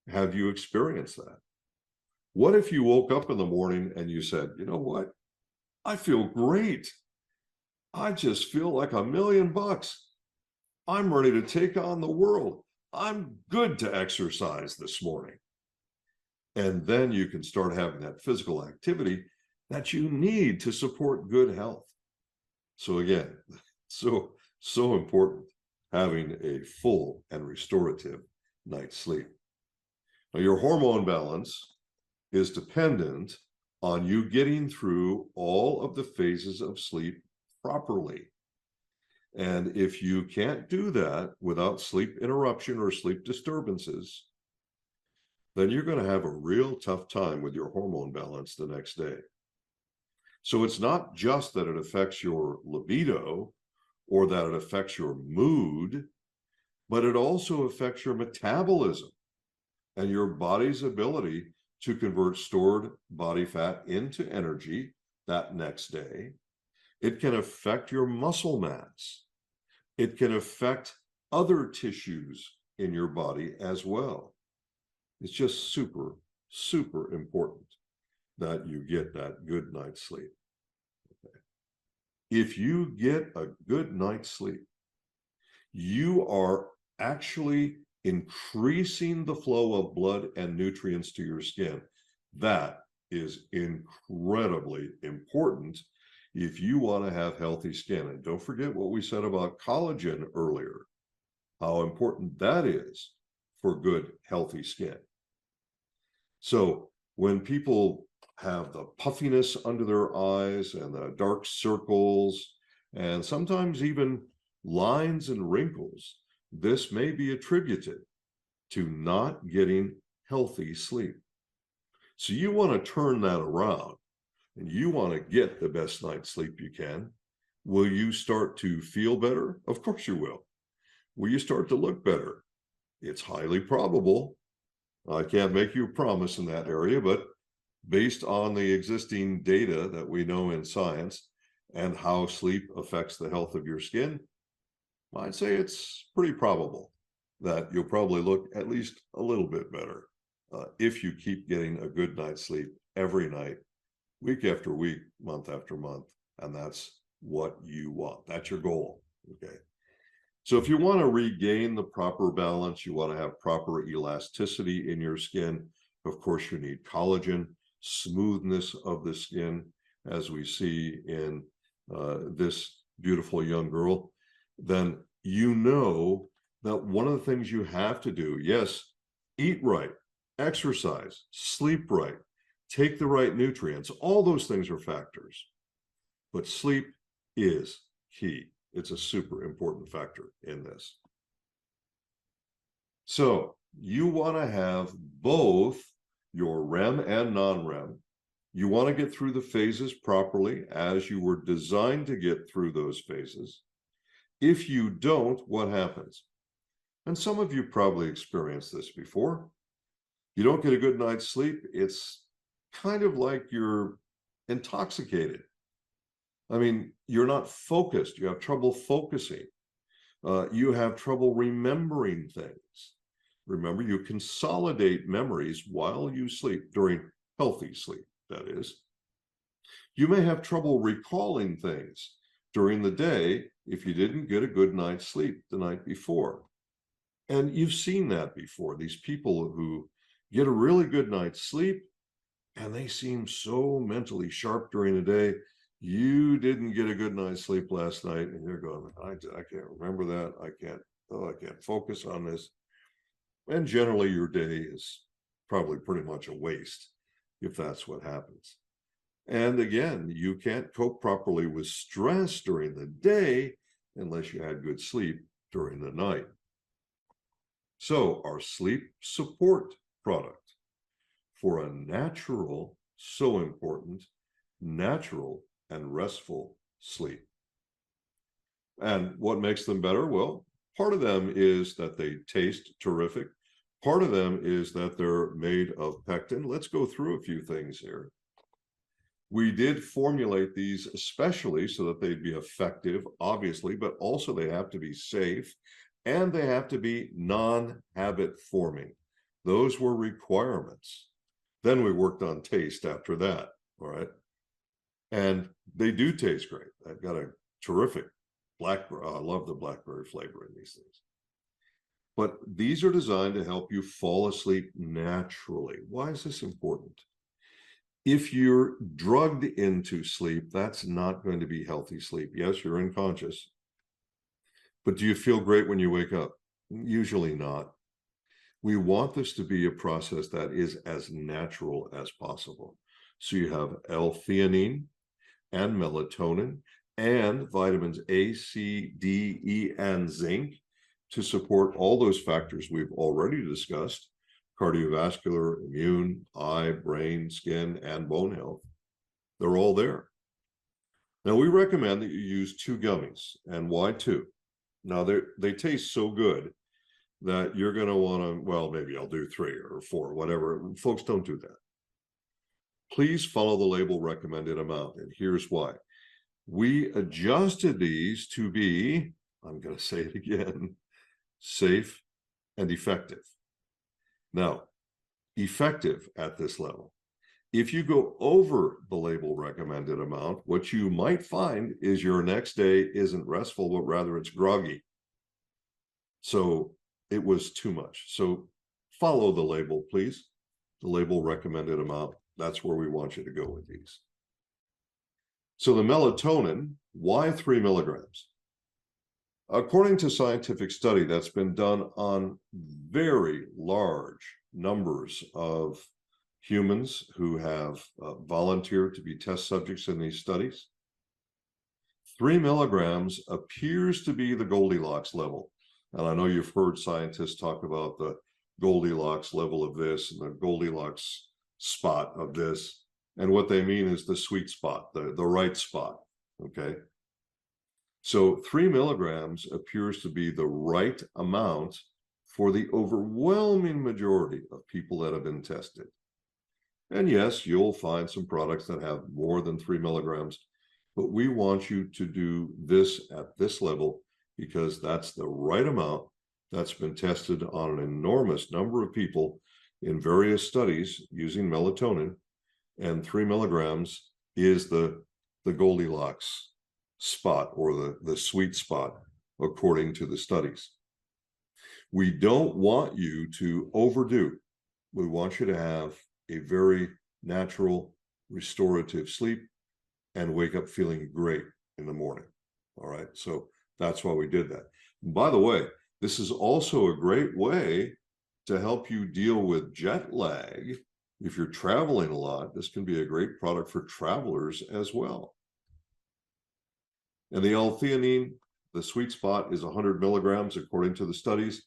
have you experienced that? What if you woke up in the morning and you said, you know what? I feel great. I just feel like $1,000,000. I'm ready to take on the world. I'm good to exercise this morning. And then you can start having that physical activity that you need to support good health. So again, so important having a full and restorative night's sleep. Now, your hormone balance is dependent on you getting through all of the phases of sleep properly. And if you can't do that without sleep interruption or sleep disturbances, then you're going to have a real tough time with your hormone balance the next day. So it's not just that it affects your libido or that it affects your mood, but it also affects your metabolism and your body's ability to convert stored body fat into energy that next day. It can affect your muscle mass. It can affect other tissues in your body as well. It's just super, super important that you get that good night's sleep. Okay. If you get a good night's sleep, you are actually increasing the flow of blood and nutrients to your skin. That is incredibly important if you want to have healthy skin. And don't forget what we said about collagen earlier, how important that is for good, healthy skin. So when people have the puffiness under their eyes and the dark circles, and sometimes even lines and wrinkles, this may be attributed to not getting healthy sleep. So you want to turn that around and you want to get the best night's sleep you can. Will you start to feel better? Of course you will. Will you start to look better? It's highly probable. I can't make you a promise in that area, but based on the existing data that we know in science and how sleep affects the health of your skin, I'd say it's pretty probable that you'll probably look at least a little bit better if you keep getting a good night's sleep every night, week after week, month after month. And that's what you want. That's your goal. Okay. So if you want to regain the proper balance, you want to have proper elasticity in your skin. Of course, you need collagen, smoothness of the skin, as we see in this beautiful young girl, then you know that one of the things you have to do, yes, eat right, exercise, sleep right, take the right nutrients, all those things are factors. But sleep is key. It's a super important factor in this. So you want to have both your REM and non-REM. You want to get through the phases properly as you were designed to get through those phases. If you don't, what happens? And some of you probably experienced this before. You don't get a good night's sleep. It's kind of like you're intoxicated. I mean, you're not focused. You have trouble focusing. You have trouble remembering things. Remember, you consolidate memories while you sleep, during healthy sleep, that is. You may have trouble recalling things during the day if you didn't get a good night's sleep the night before. And you've seen that before, these people who get a really good night's sleep and they seem so mentally sharp during the day. You didn't get a good night's sleep last night and you're going, I can't remember that. I can't focus on this. And generally your day is probably pretty much a waste if that's what happens. And again, you can't cope properly with stress during the day unless you had good sleep during the night. So our sleep support product for a natural, so important, natural and restful sleep. And what makes them better? Well, part of them is that they taste terrific. Part of them is that they're made of pectin. Let's go through a few things here. We did formulate these especially so that they'd be effective, obviously, but also they have to be safe and they have to be non-habit forming. Those were requirements. Then we worked on taste after that, all right? And they do taste great. I've got a terrific blackberry. I love the blackberry flavor in these things. But these are designed to help you fall asleep naturally. Why is this important? If you're drugged into sleep, that's not going to be healthy sleep. Yes, you're unconscious. But do you feel great when you wake up? Usually not. We want this to be a process that is as natural as possible. So you have L-theanine and melatonin and vitamins A, C, D, E, and zinc to support all those factors we've already discussed: cardiovascular, immune, eye, brain, skin, and bone health. They're all there. Now, we recommend that you use 2 gummies. And why 2? Now, they taste so good that you're going to want to, well, maybe I'll do 3 or 4, whatever. Folks, don't do that. Please follow the label recommended amount. And here's why. We adjusted these to be, I'm going to say it again, safe and effective. Now, effective at this level. If you go over the label recommended amount, what you might find is your next day isn't restful, but rather it's groggy. So it was too much. So follow the label, please. The label recommended amount. That's where we want you to go with these. So the melatonin, why 3 milligrams? According to scientific study that's been done on very large numbers of humans who have volunteered to be test subjects in these studies, 3 milligrams appears to be the Goldilocks level. And I know you've heard scientists talk about the Goldilocks level of this and the Goldilocks spot of this. And what they mean is the sweet spot, the right spot, okay? So 3 milligrams appears to be the right amount for the overwhelming majority of people that have been tested. And yes, you'll find some products that have more than 3 milligrams, but we want you to do this at this level because that's the right amount that's been tested on an enormous number of people in various studies using melatonin, and 3 milligrams is the Goldilocks spot or the sweet spot according to the studies. We don't want you to overdo. We want you to have a very natural restorative sleep and wake up feeling great in the morning. All right, so that's why we did that. And by the way, this is also a great way to help you deal with jet lag. If you're traveling a lot, this can be a great product for travelers as well. And the L-theanine, the sweet spot is 100 milligrams according to the studies.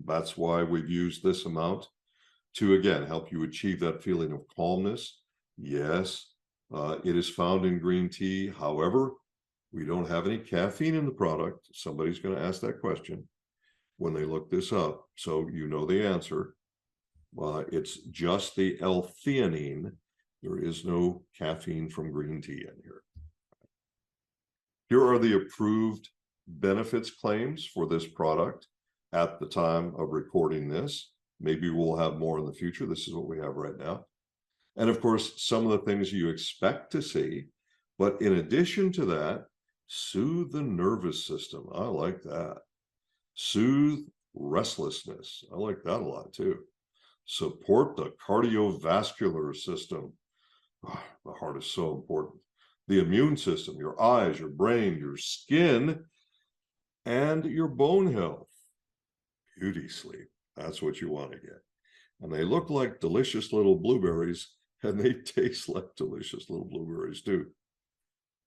That's why we've used this amount to, again, help you achieve that feeling of calmness. Yes, it is found in green tea. However, we don't have any caffeine in the product. Somebody's going to ask that question when they look this up. So you know the answer. It's just the L-theanine. There is no caffeine from green tea in here. Here are the approved benefits claims for this product at the time of recording this. Maybe we'll have more in the future. This is what we have right now. And of course, some of the things you expect to see. But in addition to that, soothe the nervous system. I like that. Soothe restlessness. I like that a lot too. Support the cardiovascular system. Oh, the heart is so important. The immune system, your eyes, your brain, your skin, and your bone health. Beauty sleep. That's what you want to get. And they look like delicious little blueberries, and they taste like delicious little blueberries too.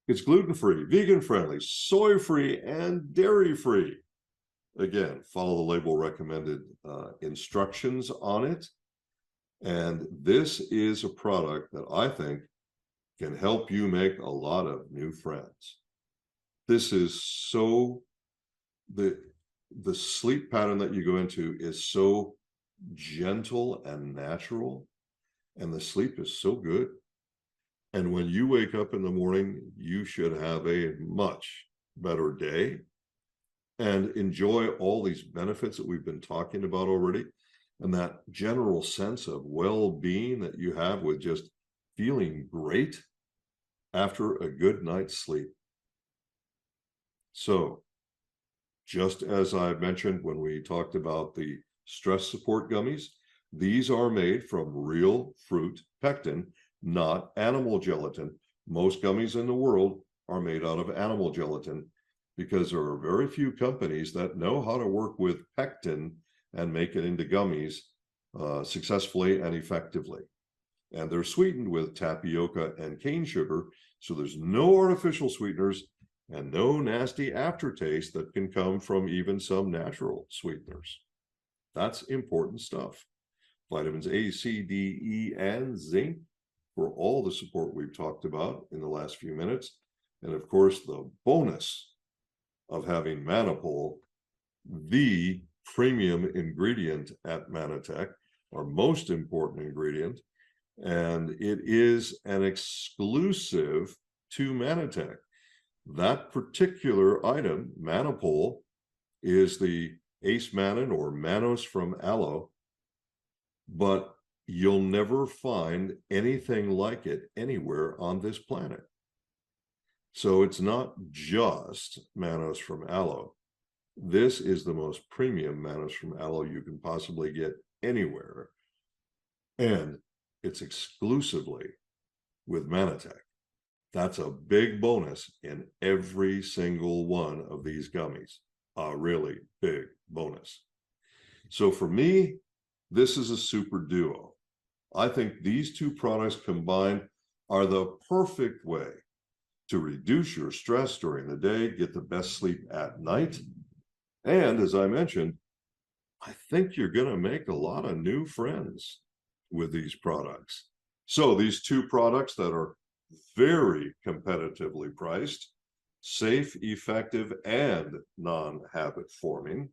It's gluten-free, vegan-friendly, soy-free, and dairy-free. Again, follow the label recommended instructions on it. And this is a product that I think can help you make a lot of new friends. This is so, the sleep pattern that you go into is so gentle and natural, and the sleep is so good. And when you wake up in the morning, you should have a much better day and enjoy all these benefits that we've been talking about already, and that general sense of well-being that you have with just feeling great after a good night's sleep. So, just as I mentioned when we talked about the stress support gummies, these are made from real fruit pectin, not animal gelatin. Most gummies in the world are made out of animal gelatin because there are very few companies that know how to work with pectin and make it into gummies successfully and effectively. And they're sweetened with tapioca and cane sugar, so there's no artificial sweeteners and no nasty aftertaste that can come from even some natural sweeteners. That's important stuff. Vitamins A, C, D, E, and zinc for all the support we've talked about in the last few minutes. And of course, the bonus of having Mannapol, the premium ingredient at Mannatech, our most important ingredient, and it is an exclusive to Mannatech. That particular item, Mannapol, is the Ace Mannan or Mannose from aloe, but you'll never find anything like it anywhere on this planet. So it's not just Mannose from aloe. This is the most premium Mannose from aloe you can possibly get anywhere. And it's exclusively with Mannatech. That's a big bonus in every single one of these gummies. A really big bonus. So for me, this is a super duo. I think these two products combined are the perfect way to reduce your stress during the day, get the best sleep at night. And as I mentioned, I think you're going to make a lot of new friends with these products. So these two products that are very competitively priced, safe, effective, and non-habit forming,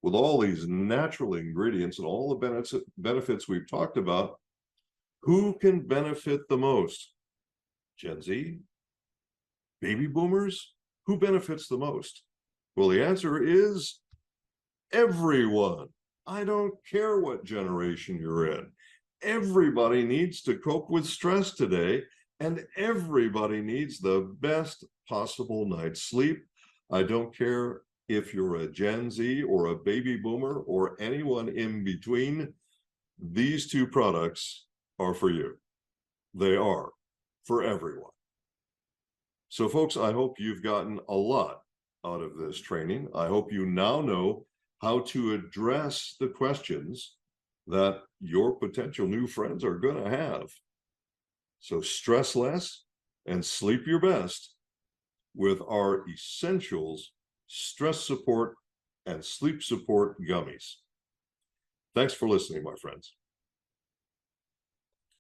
with all these natural ingredients and all the benefits we've talked about, who can benefit the most? Gen Z? Baby boomers? Who benefits the most? Well, the answer is everyone. I don't care what generation you're in. Everybody needs to cope with stress today, and everybody needs the best possible night's sleep. I don't care if you're a Gen Z or a baby boomer or anyone in between. These two products are for you. They are for everyone. So folks, I hope you've gotten a lot out of this training. I hope you now know how to address the questions that your potential new friends are going to have. So stress less and sleep your best with our Essentials Stress Support and Sleep Support Gummies. Thanks for listening, my friends.